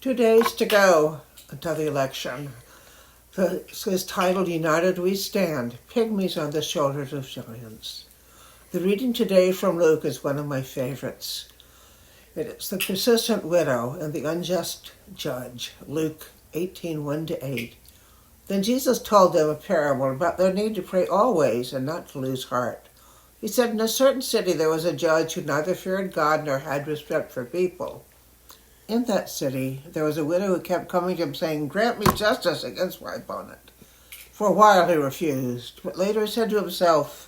2 days to go until the election. This is titled United We Stand, Pygmies on the Shoulders of Giants. The reading today from Luke is one of my favorites. It's the persistent widow and the unjust judge, Luke 18:1-8. Then Jesus told them a parable about their need to pray always and not to lose heart. He said, in a certain city there was a judge who neither feared God nor had respect for people. In that city, there was a widow who kept coming to him saying, "Grant me justice against my opponent." For a while he refused, but later he said to himself,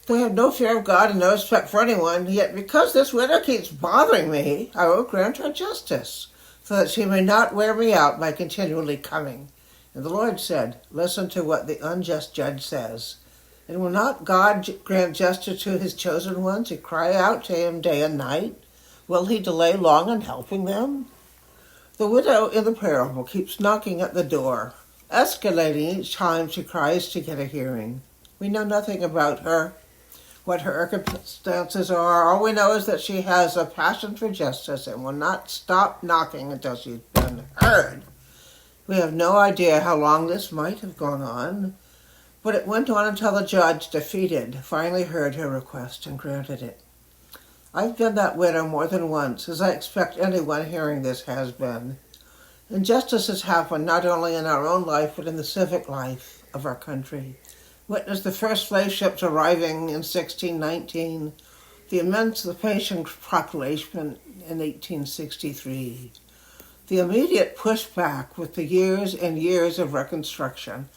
"Though I have no fear of God and no respect for anyone, yet because this widow keeps bothering me, I will grant her justice, so that she may not wear me out by continually coming." And the Lord said, "Listen to what the unjust judge says. And will not God grant justice to his chosen ones who cry out to him day and night? Will he delay long in helping them?" The widow in the parable keeps knocking at the door, escalating each time she cries to get a hearing. We know nothing about her, what her circumstances are. All we know is that she has a passion for justice and will not stop knocking until she's been heard. We have no idea how long this might have gone on, but it went on until the judge, defeated, finally heard her request and granted it. I've been that widow more than once, as I expect anyone hearing this has been. Injustices happen not only in our own life, but in the civic life of our country. Witness the first slave ships arriving in 1619, the Emancipation Proclamation in 1863, the immediate pushback with the years and years of Reconstruction,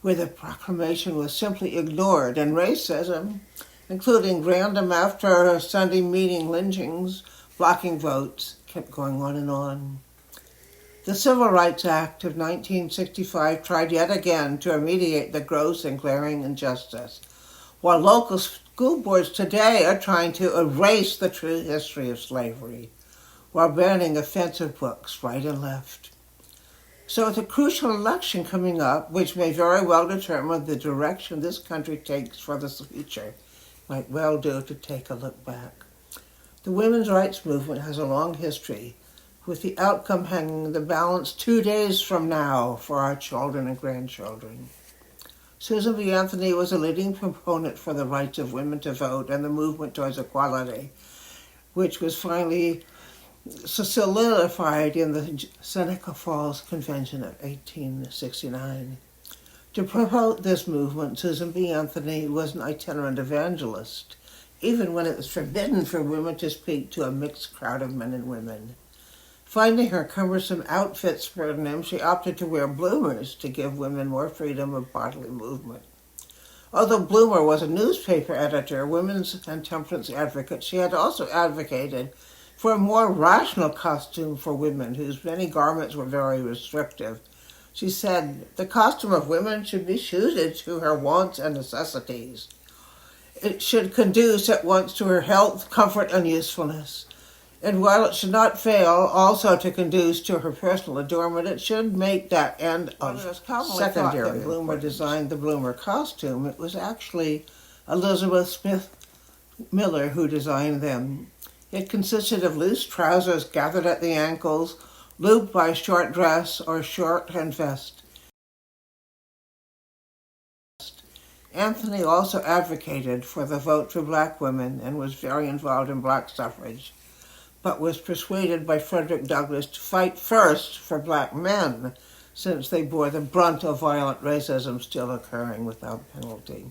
where the proclamation was simply ignored, and racism, including random after Sunday meeting lynchings, blocking votes, kept going on and on. The Civil Rights Act of 1965 tried yet again to remediate the gross and glaring injustice, while local school boards today are trying to erase the true history of slavery, while banning offensive books right and left. So with a crucial election coming up, which may very well determine the direction this country takes for the future, might well do to take a look back. The women's rights movement has a long history, with the outcome hanging in the balance 2 days from now for our children and grandchildren. Susan B. Anthony was a leading proponent for the rights of women to vote and the movement towards equality, which was finally solidified in the Seneca Falls Convention of 1869. To promote this movement, Susan B. Anthony was an itinerant evangelist, even when it was forbidden for women to speak to a mixed crowd of men and women. Finding her cumbersome outfits burden him, she opted to wear bloomers to give women more freedom of bodily movement. Although Bloomer was a newspaper editor, women's and temperance advocate, she had also advocated for a more rational costume for women, whose many garments were very restrictive. She said, "The costume of women should be suited to her wants and necessities. It should conduce at once to her health, comfort, and usefulness. And while it should not fail also to conduce to her personal adornment, it should make that end of secondary." Bloomer designed the Bloomer costume. It was actually Elizabeth Smith Miller who designed them. It consisted of loose trousers gathered at the ankles, looped by a short dress or short and vest. Anthony also advocated for the vote for black women and was very involved in black suffrage, but was persuaded by Frederick Douglass to fight first for black men, since they bore the brunt of violent racism still occurring without penalty.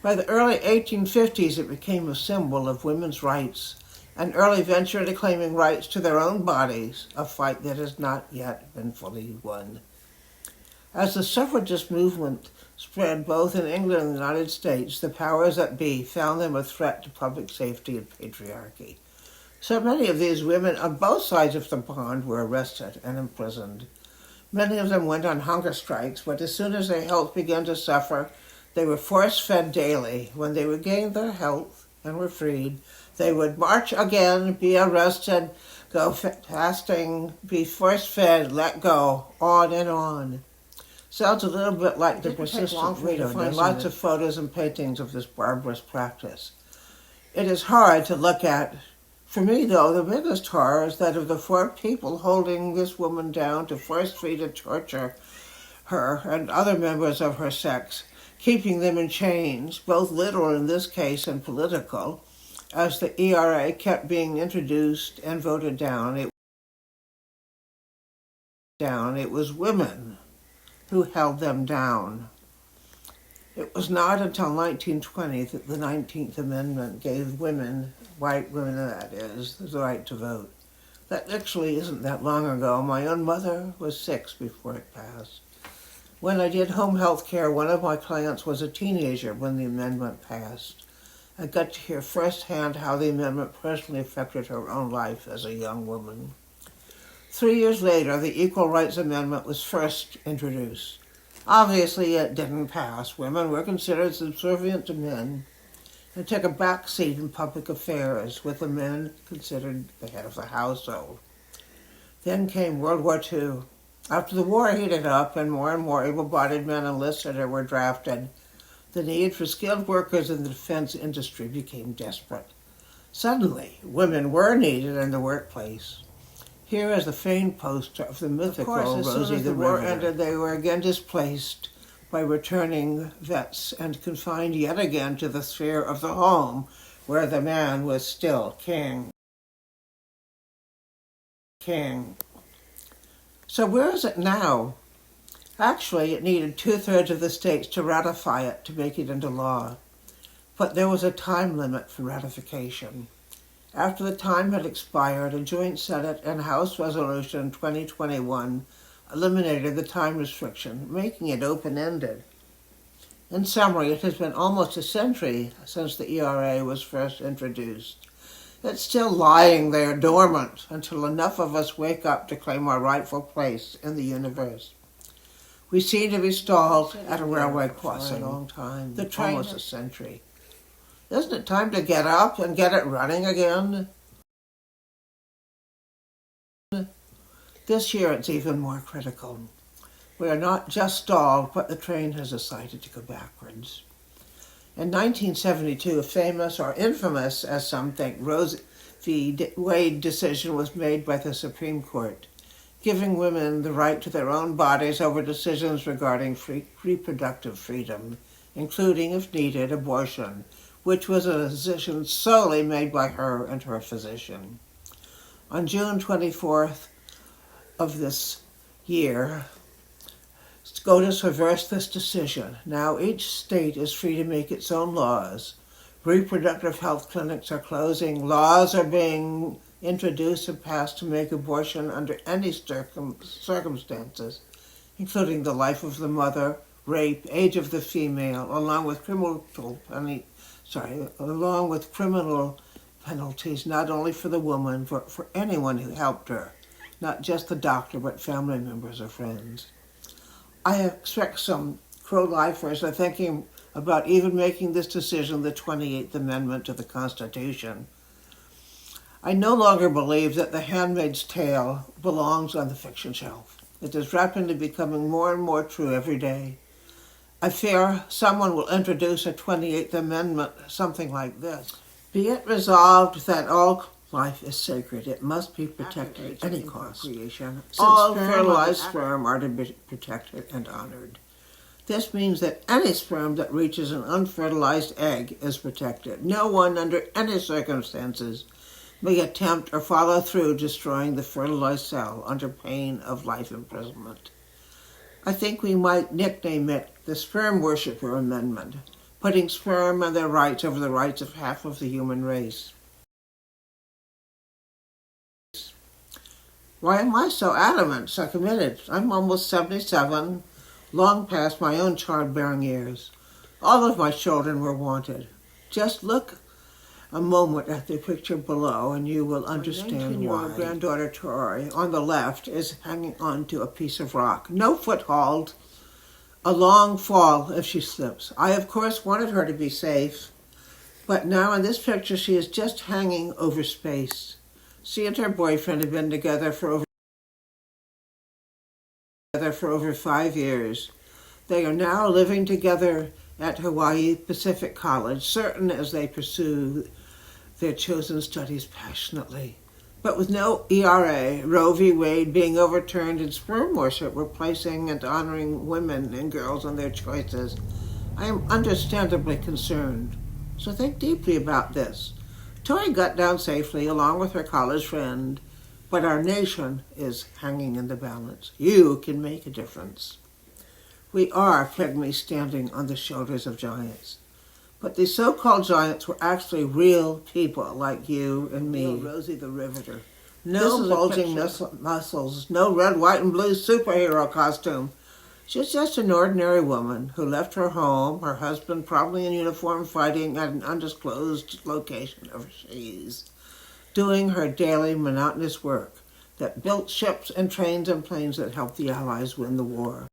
By the early 1850s, it became a symbol of women's rights, an early venture into claiming rights to their own bodies, a fight that has not yet been fully won. As the suffragist movement spread both in England and the United States, the powers that be found them a threat to public safety and patriarchy. So many of these women on both sides of the pond were arrested and imprisoned. Many of them went on hunger strikes, but as soon as their health began to suffer, they were force-fed daily. When they regained their health and were freed, they would march again, be arrested, go fasting, be force-fed, let go, on and on. Sounds a little bit like the persistent widow. There are lots of photos and paintings of this barbarous practice. It is hard to look at For me, though, the biggest horror is that of the 4 people holding this woman down to force feed and torture her and other members of her sex, keeping them in chains, both literal in this case and political, as the ERA kept being introduced and voted down. It was women who held them down. It was not until 1920 that the 19th Amendment gave women, white women that is, the right to vote. That actually isn't that long ago. My own mother was 6 before it passed. When I did home health care, one of my clients was a teenager when the amendment passed. I got to hear firsthand how the amendment personally affected her own life as a young woman. 3 years later, the Equal Rights Amendment was first introduced. Obviously, it didn't pass. Women were considered subservient to men and took a back seat in public affairs, with the men considered the head of the household. Then came World War II. After the war heated up and more able-bodied men enlisted or were drafted, the need for skilled workers in the defense industry became desperate. Suddenly, women were needed in the workplace. Here is the famed poster of the mythical Rosie the Riveter. As soon as the war ended, they were again displaced by returning vets and confined yet again to the sphere of the home, where the man was still king. So where is it now? Actually, it needed 2/3 of the states to ratify it to make it into law. But there was a time limit for ratification. After the time had expired, a joint Senate and House resolution in 2021 eliminated the time restriction, making it open-ended. In summary, it has been almost a century since the ERA was first introduced. It's still lying there dormant until enough of us wake up to claim our rightful place in the universe. We seem to be stalled at a railway crossing for a long time, almost a century. Isn't it time to get up and get it running again? This year it's even more critical. We are not just stalled, but the train has decided to go backwards. In 1972, a famous or infamous, as some think, Roe v. Wade decision was made by the Supreme Court, giving women the right to their own bodies over decisions regarding reproductive freedom, including, if needed, abortion, which was a decision solely made by her and her physician. On June 24th of this year, SCOTUS reversed this decision. Now each state is free to make its own laws. Reproductive health clinics are closing. Laws are being introduced and passed to make abortion under any circumstances, including the life of the mother, rape, age of the female, along with criminal penalties, not only for the woman, but for anyone who helped her, not just the doctor, but family members or friends. I expect some pro-lifers are thinking about even making this decision the 28th Amendment to the Constitution. I no longer believe that The Handmaid's Tale belongs on the fiction shelf. It is rapidly becoming more and more true every day. I fear someone will introduce a 28th Amendment, something like this. Be it resolved that all life is sacred. It must be protected at any cost. All fertilized sperm are to be protected and honored. This means that any sperm that reaches an unfertilized egg is protected. No one, under any circumstances, may attempt or follow through destroying the fertilized cell under pain of life imprisonment. I think we might nickname it the Sperm Worshipper Amendment, putting sperm and their rights over the rights of half of the human race. Why am I so adamant, so committed? I'm almost 77, long past my own childbearing years. All of my children were wanted. Just look a moment at the picture below and you will understand why. My 19-year-old granddaughter Tori, on the left, is hanging on to a piece of rock. No foothold, a long fall if she slips. I, of course, wanted her to be safe, but now in this picture she is just hanging over space. She and her boyfriend have been together for over 5 years. They are now living together at Hawaii Pacific College, certain as they pursue their chosen studies passionately. But with no ERA, Roe v. Wade being overturned and sperm worship replacing and honoring women and girls and their choices, I am understandably concerned. So think deeply about this. Tori got down safely along with her college friend, but our nation is hanging in the balance. You can make a difference. We are Pygmies standing on the shoulders of giants. But these so-called giants were actually real people like you and me. No Rosie the Riveter. No bulging muscles. No red, white, and blue superhero costume. She's just an ordinary woman who left her home, her husband probably in uniform fighting at an undisclosed location overseas, doing her daily monotonous work that built ships and trains and planes that helped the Allies win the war.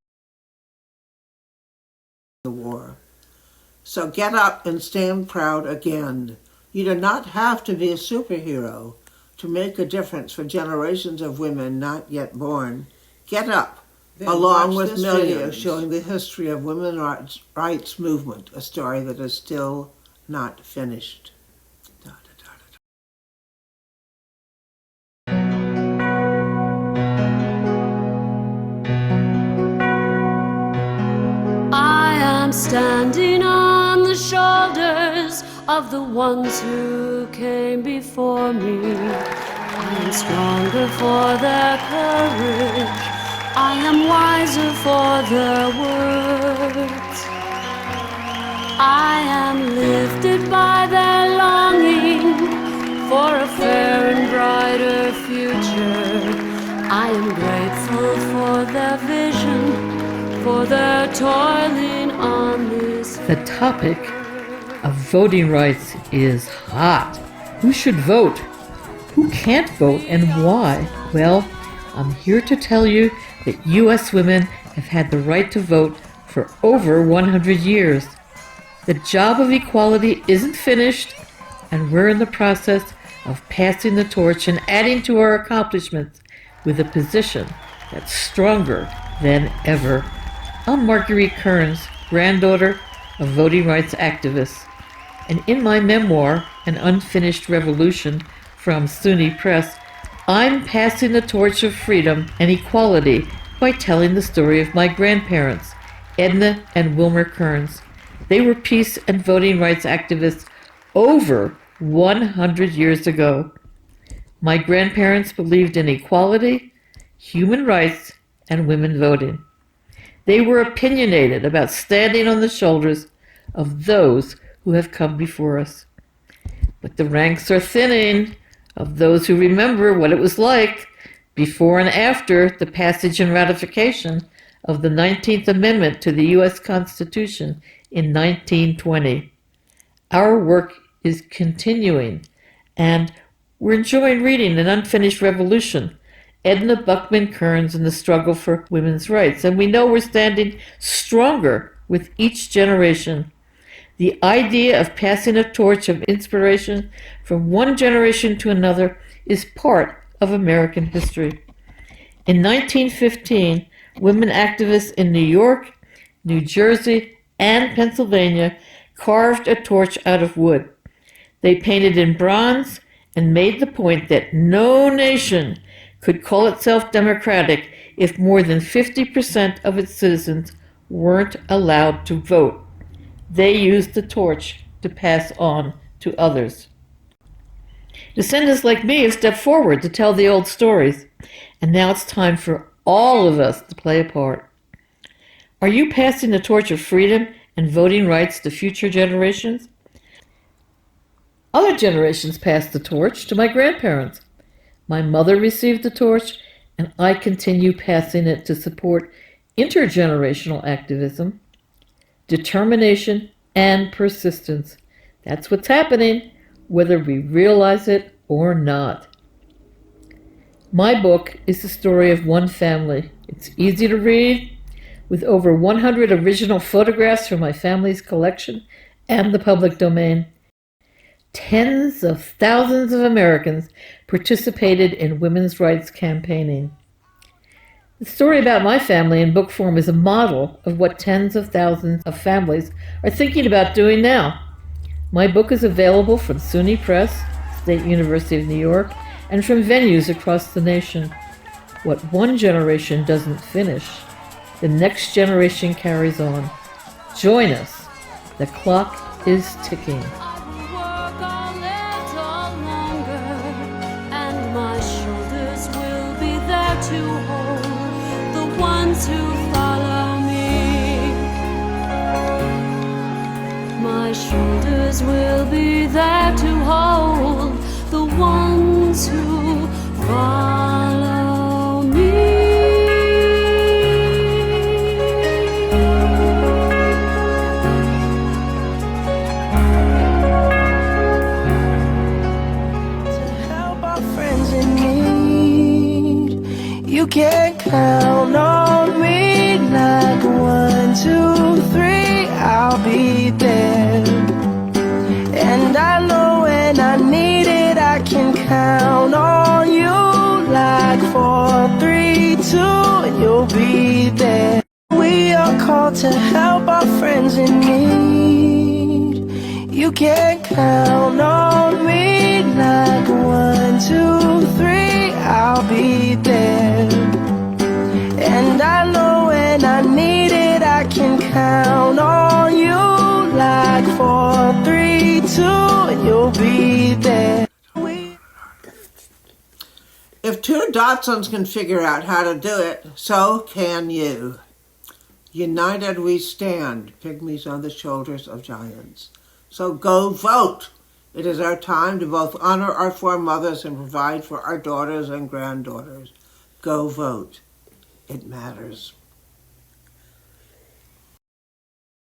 So get up and stand proud again. You do not have to be a superhero to make a difference for generations of women not yet born. Get up, then along with millions showing the history of women's rights movement, a story that is still not finished. I am standing on the shoulders of the ones who came before me. I am stronger for their courage. I am wiser for their words. I am lifted by their longing for a fair and brighter future. I am grateful for their vision, for their toiling on this. The topic of voting rights is hot. Who should vote? Who can't vote and why? Well, I'm here to tell you that U.S. women have had the right to vote for over 100 years. The job of equality isn't finished, and we're in the process of passing the torch and adding to our accomplishments with a position that's stronger than ever. I'm Marguerite Kearns, granddaughter of voting rights activists, and in my memoir, An Unfinished Revolution, from SUNY Press, I'm passing the torch of freedom and equality by telling the story of my grandparents, Edna and Wilmer Kearns. They were peace and voting rights activists over 100 years ago. My grandparents believed in equality, human rights, and women voting. They were opinionated about standing on the shoulders of those who have come before us. But the ranks are thinning of those who remember what it was like before and after the passage and ratification of the 19th Amendment to the U.S. Constitution in 1920. Our work is continuing, and we're enjoying reading An Unfinished Revolution, Edna Buckman Kearns and the Struggle for Women's Rights, and we know we're standing stronger with each generation. The idea of passing a torch of inspiration from one generation to another is part of American history. In 1915, women activists in New York, New Jersey, and Pennsylvania carved a torch out of wood. They painted in bronze and made the point that no nation could call itself democratic if more than 50% of its citizens weren't allowed to vote. They used the torch to pass on to others. Descendants like me have stepped forward to tell the old stories, and now it's time for all of us to play a part. Are you passing the torch of freedom and voting rights to future generations? Other generations passed the torch to my grandparents. My mother received the torch, and I continue passing it to support intergenerational activism, determination, and persistence. That's what's happening, whether we realize it or not. My book is the story of one family. It's easy to read, with over 100 original photographs from my family's collection and the public domain. Tens of thousands of Americans participated in women's rights campaigning. The story about my family in book form is a model of what tens of thousands of families are thinking about doing now. My book is available from SUNY Press, State University of New York, and from venues across the nation. What one generation doesn't finish, the next generation carries on. Join us. The clock is ticking. I will work a little longer, and my shoulders will be there to hold the ones who follow me. My shoulders will be there to hold the ones who follow me. Help our friends in need. You can count on me like 1, 2, 3. I'll be there. And I know when I need it, I can count on you like 4, 3, 2, and you'll be there. We are called to help our friends in need. You can count on me like 1, 2, 3. I'll be there. And I know when I need it, I can count on you like 4, 3, 2, and you'll be there. If two Dodsons can figure out how to do it, so can you. United we stand, pygmies on the shoulders of giants. So go vote. It is our time to both honor our foremothers and provide for our daughters and granddaughters. Go vote. It matters.